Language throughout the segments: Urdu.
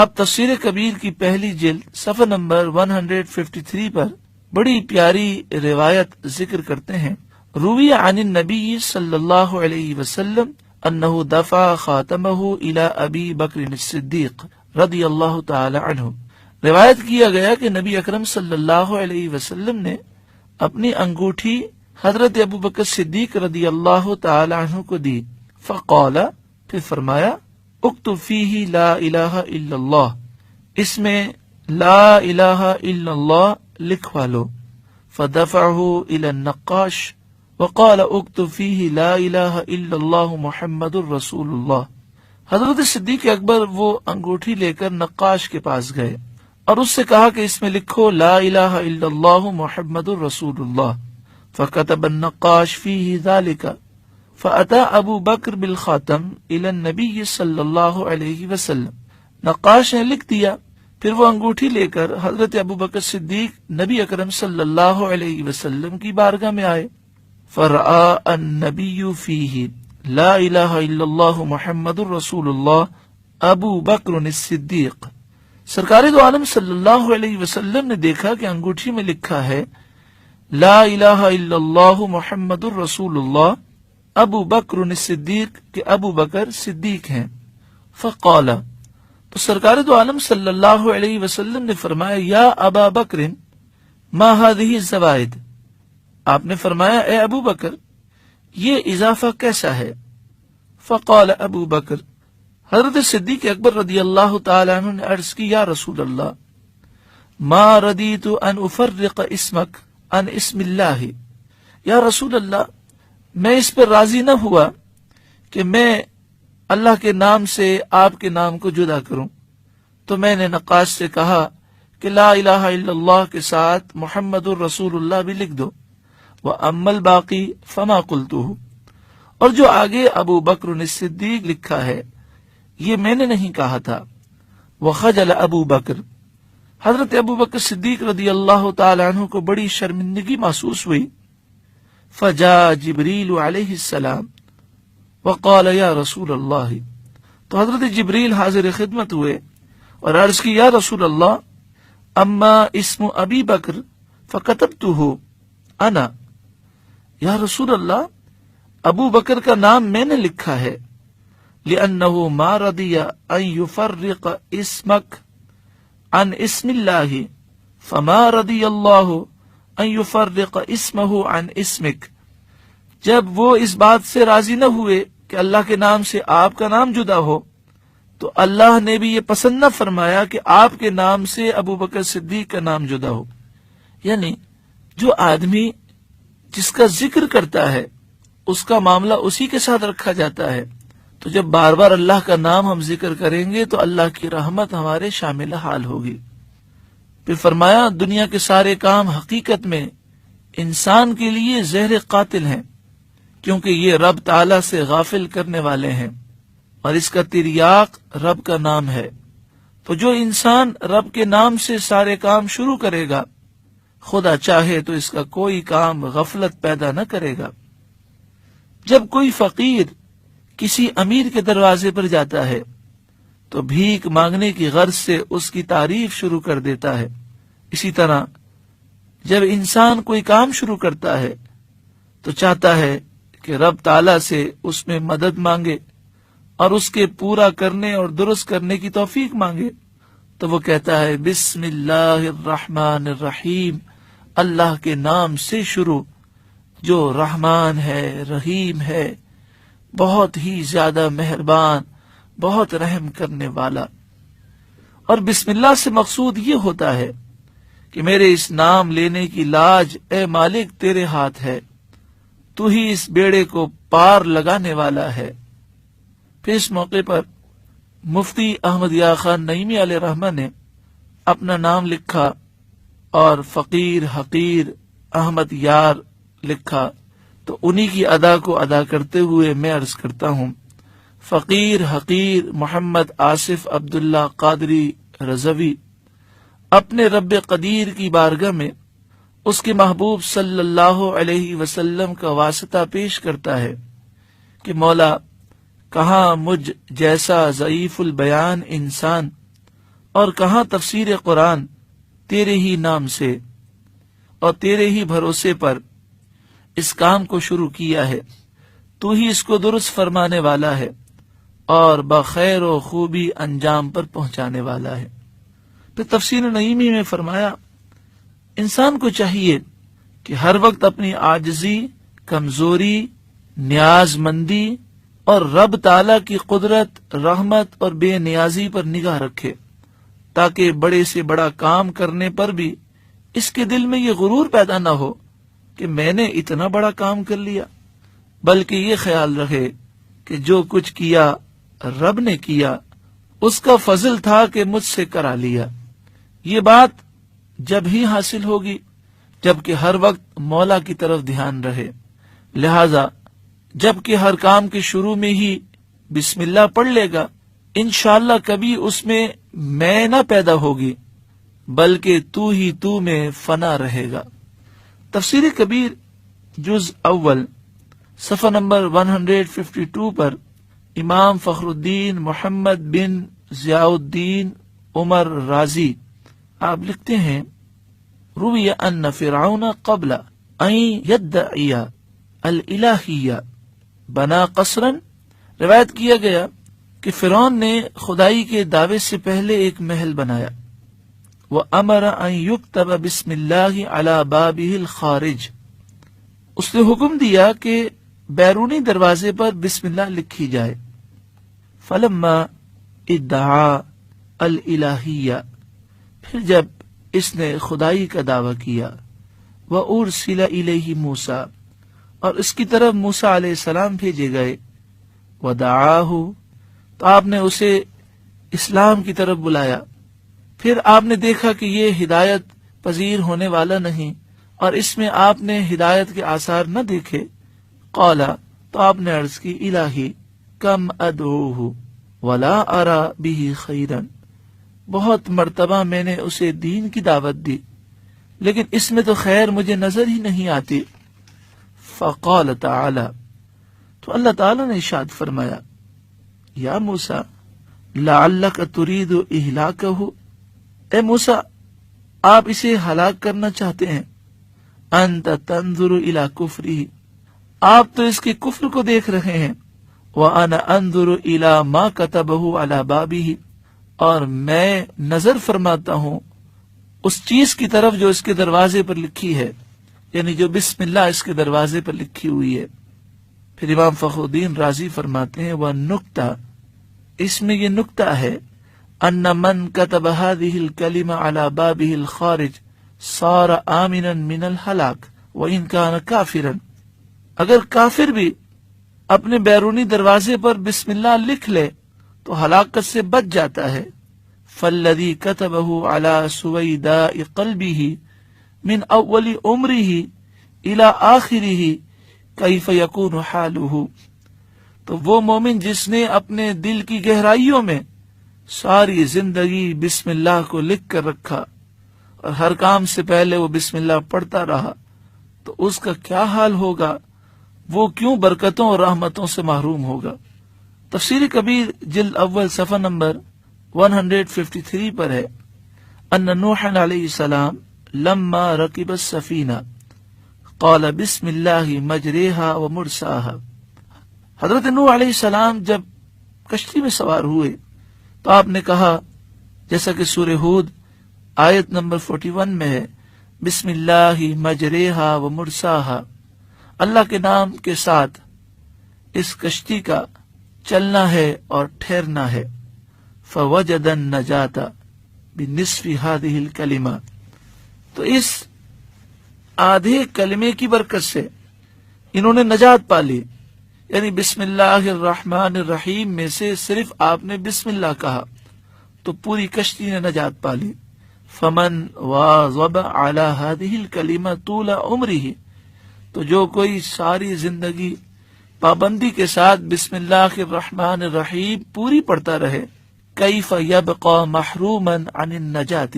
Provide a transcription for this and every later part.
اب تفسیر کبیر کی پہلی جلد صفحہ نمبر 153 پر بڑی پیاری روایت ذکر کرتے ہیں. روی عن النبی صلی اللہ علیہ وسلم انہ دفع خاتمہ الی ابی بکر الصدیق رضی اللہ تعالی عنہ. روایت کیا گیا کہ نبی اکرم صلی اللہ علیہ وسلم نے اپنی انگوٹھی حضرت ابو بکر صدیق رضی اللہ تعالی عنہ کو دی. فقال، پھر فرمایا، اکتب فیہ لا الہ الا اللہ، اس میں لا الہ الا اللہ لکھوا لو. فدفعہ الی النقاش وقال اکتب فیہ لا الہ الا اللہ محمد الرسول اللہ. حضرت صدیق اکبر وہ انگوٹھی لے کر نقاش کے پاس گئے اور اس سے کہا کہ اس میں لکھو لا الہ الا اللہ محمد الرسول اللہ. فكتب النقاش فيه ذلك فأتى ابو بکر بالخاتم الى النبی صلی اللہ علیہ وسلم. نقاش نے لکھ دیا، پھر وہ انگوٹھی لے کر حضرت ابو بکر صدیق نبی اکرم صلی اللہ علیہ وسلم کی بارگاہ میں آئے. فرآ النبی فیہ لا الہ الا اللہ محمد الرسول اللہ ابو بکر الصدیق. سرکار دو عالم صلی اللہ علیہ وسلم نے دیکھا کہ انگوٹھی میں لکھا ہے لا الہ الا اللہ محمد الرسول اللہ ابو بکر الصدیق، کہ ابو بکر صدیق ہیں. فقال، تو سرکار دو عالم صلی اللہ علیہ وسلم نے فرمایا یا ابا بکر ما هذه الزوائد. آپ نے فرمایا اے ابو بکر یہ اضافہ کیسا ہے؟ فقال ابو بکر، حضرت صدیق اکبر رضی اللہ تعالی عنہ نے عرض کی یا رسول اللہ ما ردیت ان افرق اسمک ان اسم اللہ. یا رسول اللہ میں اس پر راضی نہ ہوا کہ میں اللہ کے نام سے آپ کے نام کو جدا کروں. تو میں نے نقاش سے کہا کہ لا الہ الا اللہ کے ساتھ محمد الرسول اللہ بھی لکھ دو. وَأَمَّا الْبَاقِي فَمَا قُلْتُهُ، اور جو آگے ابو بکر الصدیق لکھا ہے یہ میں نے نہیں کہا تھا. وَخَجَلَ ابو بکر، حضرت ابو بکر صدیق رضی اللہ تعالی عنہ کو بڑی شرمندگی محسوس ہوئی. فجاء جبریل علیہ السلام وقال یا رسول اللہ، تو حضرت جبریل حاضر خدمت ہوئے اور عرض کی یا رسول اللہ اما اسم ابی بکر فکتبتہ انا. یا رسول اللہ ابو بکر کا نام میں نے لکھا ہے لأنه ما رضی ان یفرق اسمک عن اسم اللہ فما رضی اللہ ان یفرق اسمہ عن اسمک. جب وہ اس بات سے راضی نہ ہوئے کہ اللہ کے نام سے آپ کا نام جدا ہو تو اللہ نے بھی یہ پسند نہ فرمایا کہ آپ کے نام سے ابو بکر صدیق کا نام جدا ہو. یعنی جو آدمی جس کا ذکر کرتا ہے اس کا معاملہ اسی کے ساتھ رکھا جاتا ہے. تو جب بار بار اللہ کا نام ہم ذکر کریں گے تو اللہ کی رحمت ہمارے شامل حال ہوگی. پھر فرمایا دنیا کے سارے کام حقیقت میں انسان کے لیے زہر قاتل ہیں کیونکہ یہ رب تعالی سے غافل کرنے والے ہیں اور اس کا تریاق رب کا نام ہے. تو جو انسان رب کے نام سے سارے کام شروع کرے گا خدا چاہے تو اس کا کوئی کام غفلت پیدا نہ کرے گا. جب کوئی فقیر کسی امیر کے دروازے پر جاتا ہے تو بھیک مانگنے کی غرض سے اس کی تعریف شروع کر دیتا ہے. اسی طرح جب انسان کوئی کام شروع کرتا ہے تو چاہتا ہے کہ رب تعالی سے اس میں مدد مانگے اور اس کے پورا کرنے اور درست کرنے کی توفیق مانگے. تو وہ کہتا ہے بسم اللہ الرحمن الرحیم، اللہ کے نام سے شروع جو رحمان ہے رحیم ہے، بہت ہی زیادہ مہربان، بہت رحم کرنے والا. اور بسم اللہ سے مقصود یہ ہوتا ہے کہ میرے اس نام لینے کی لاج اے مالک تیرے ہاتھ ہے، تو ہی اس بیڑے کو پار لگانے والا ہے. پھر اس موقع پر مفتی احمد یا خان نعیمی علیہ رحمہ نے اپنا نام لکھا اور فقیر حقیر احمد یار لکھا. تو انہی کی ادا کو ادا کرتے ہوئے میں عرض کرتا ہوں فقیر حقیر محمد آصف عبداللہ قادری رضوی اپنے رب قدیر کی بارگاہ میں اس کے محبوب صلی اللہ علیہ وسلم کا واسطہ پیش کرتا ہے کہ مولا کہاں مجھ جیسا ضعیف البیان انسان اور کہاں تفسیر قرآن تیرے ہی نام سے اور تیرے ہی بھروسے پر اس کام کو شروع کیا ہے، تو ہی اس کو درست فرمانے والا ہے اور بخیر و خوبی انجام پر پہنچانے والا ہے۔ پھر تفسیر نعیمی میں فرمایا انسان کو چاہیے کہ ہر وقت اپنی عاجزی، کمزوری، نیاز مندی اور رب تعالی کی قدرت، رحمت اور بے نیازی پر نگاہ رکھے، تاکہ بڑے سے بڑا کام کرنے پر بھی اس کے دل میں یہ غرور پیدا نہ ہو کہ میں نے اتنا بڑا کام کر لیا، بلکہ یہ خیال رکھے کہ جو کچھ کیا رب نے کیا، اس کا فضل تھا کہ مجھ سے کرا لیا۔ یہ بات جب ہی حاصل ہوگی جبکہ ہر وقت مولا کی طرف دھیان رہے، لہذا جبکہ ہر کام کے شروع میں ہی بسم اللہ پڑھ لے گا، انشاءاللہ کبھی اس میں میں نہ پیدا ہوگی بلکہ تو ہی تو میں فنا رہے گا۔ تفسیر کبیر جز اول صفحہ نمبر 152 پر امام فخر الدین محمد بن ضیاء الدین عمر رازی آپ لکھتے ہیں روی ان فرعون قبل ان یدعی الالہیہ بنا قصرا، روایت کیا گیا کہ فرعون نے خدائی کے دعوے سے پہلے ایک محل بنایا، وَأَمَرَ أَن يُكْتَبَ بِسْمِ اللَّهِ عَلَى بَابِهِ الْخَارِجِ، اس نے حکم دیا کہ بیرونی دروازے پر بسم اللہ لکھی جائے۔ فَلَمَّا ادعا الالہیہ، پھر جب اس نے خدائی کا دعویٰ کیا، وَأُرْسِلَ إِلَيْهِ موسیٰ، اور اس کی طرف موسیٰ علیہ السلام بھیجے گئے، وَدَعَاهُ، تو آپ نے اسے اسلام کی طرف بلایا۔ پھر آپ نے دیکھا کہ یہ ہدایت پذیر ہونے والا نہیں اور اس میں آپ نے ہدایت کے آثار نہ دیکھے، قالا، تو آپ نے عرض کی الہی کم ادعوہ ولا ارا بہ خیرا، بہت مرتبہ میں نے اسے دین کی دعوت دی لیکن اس میں تو خیر مجھے نظر ہی نہیں آتی۔ فقال تعالی، تو اللہ تعالی نے ارشاد فرمایا، یا موسیٰ لعلک ترید اہلاکہ، اے موسیٰ آپ اسے ہلاک کرنا چاہتے ہیں، انت تنظر الی کفرہ، آپ تو اس کے کفر کو دیکھ رہے ہیں، وانا انظر الی ما کتبہ علی بابہ، اور میں نظر فرماتا ہوں اس چیز کی طرف جو اس کے دروازے پر لکھی ہے، یعنی جو بسم اللہ اس کے دروازے پر لکھی ہوئی ہے۔ پھر امام فخر الدین رازی فرماتے ہیں وَالنُّکْتَةُ، اس میں یہ نکتہ ہے، ان من کتب هذه الکلمہ علی بابہ الخارج صار آمنا من الہلاک وان کان کافرا، اگر کافر بھی اپنے بیرونی دروازے پر بسم اللہ لکھ لے تو ہلاکت سے بچ جاتا ہے۔ فالذی کتبہ علی سویداء قلبہ من اول عمرہ الی آخرہ کیف یکون حالہ، تو وہ مومن جس نے اپنے دل کی گہرائیوں میں ساری زندگی بسم اللہ کو لکھ کر رکھا اور ہر کام سے پہلے وہ بسم اللہ پڑھتا رہا، تو اس کا کیا حال ہوگا، وہ کیوں برکتوں اور رحمتوں سے محروم ہوگا۔ تفسیر کبیر جلد اول صفحہ نمبر 153 پر ہے، ان نوح علیہ السلام لما رکب السفینہ قال بسم اللہ مجریہا ومرساہا، حضرت نوح علیہ السلام جب کشتی میں سوار ہوئے تو آپ نے کہا، جیسا کہ سورہ ہود آیت نمبر 41 میں ہے، بسم اللہ مجریہا ومرساہا، اللہ کے نام کے ساتھ اس کشتی کا چلنا ہے اور ٹھہرنا ہے۔ فوجد النجاۃ بنصف هذه الکلمہ، تو اس آدھے کلمے کی برکت سے انہوں نے نجات پالی، یعنی بسم اللہ الرحمن الرحیم میں سے صرف آپ نے بسم اللہ کہا تو پوری کشتی نے نجات پالی۔ فمن واظب علی هذه الکلمہ طول عمرہ، تو جو کوئی ساری زندگی پابندی کے ساتھ بسم اللہ الرحمن الرحیم پوری پڑھتا رہے، کیف یبقى محروما عن النجات،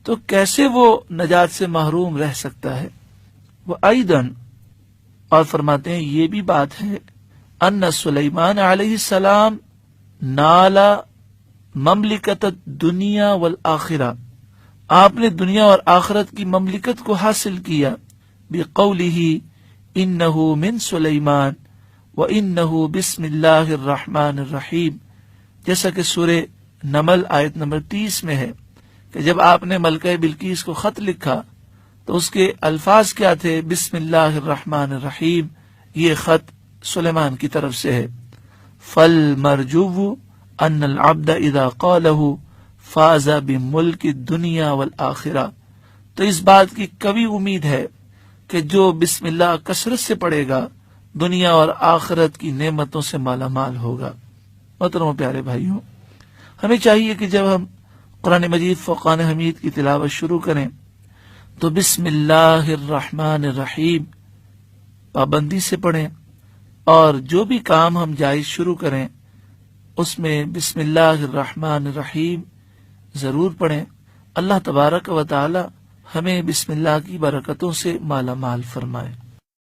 تو کیسے وہ نجات سے محروم رہ سکتا ہے۔ وَأَيْضًا، اور فرماتے ہیں یہ بھی بات ہے، ان سلیمان علیہ السلام نالا مملکت الدنیا والآخرہ، آپ نے دنیا اور آخرت کی مملکت کو حاصل کیا بقولہ انہ من سلیمان وانہ بسم اللہ الرحمن الرحیم، جیسا کہ سورہ نمل آیت نمبر 30 میں ہے کہ جب آپ نے ملکہ بلقیس کو خط لکھا تو اس کے الفاظ کیا تھے؟ بسم اللہ الرحمن الرحیم، یہ خط سلیمان کی طرف سے ہے۔ فالمرجو ان العبد اذا قالہ فاز بملک الدنیا والآخرہ، تو اس بات کی کبھی امید ہے کہ جو بسم اللہ کثرت سے پڑھے گا دنیا اور آخرت کی نعمتوں سے مالا مال ہوگا۔ محترم و پیارے بھائیوں، ہمیں چاہیے کہ جب ہم قرآن مجید فرقان حمید کی تلاوت شروع کریں تو بسم اللہ الرحمن الرحیم پابندی سے پڑھیں، اور جو بھی کام ہم جائز شروع کریں اس میں بسم اللہ الرحمن الرحیم ضرور پڑھیں۔ اللہ تبارک و تعالی ہمیں بسم اللہ کی برکتوں سے مالا مال فرمائے۔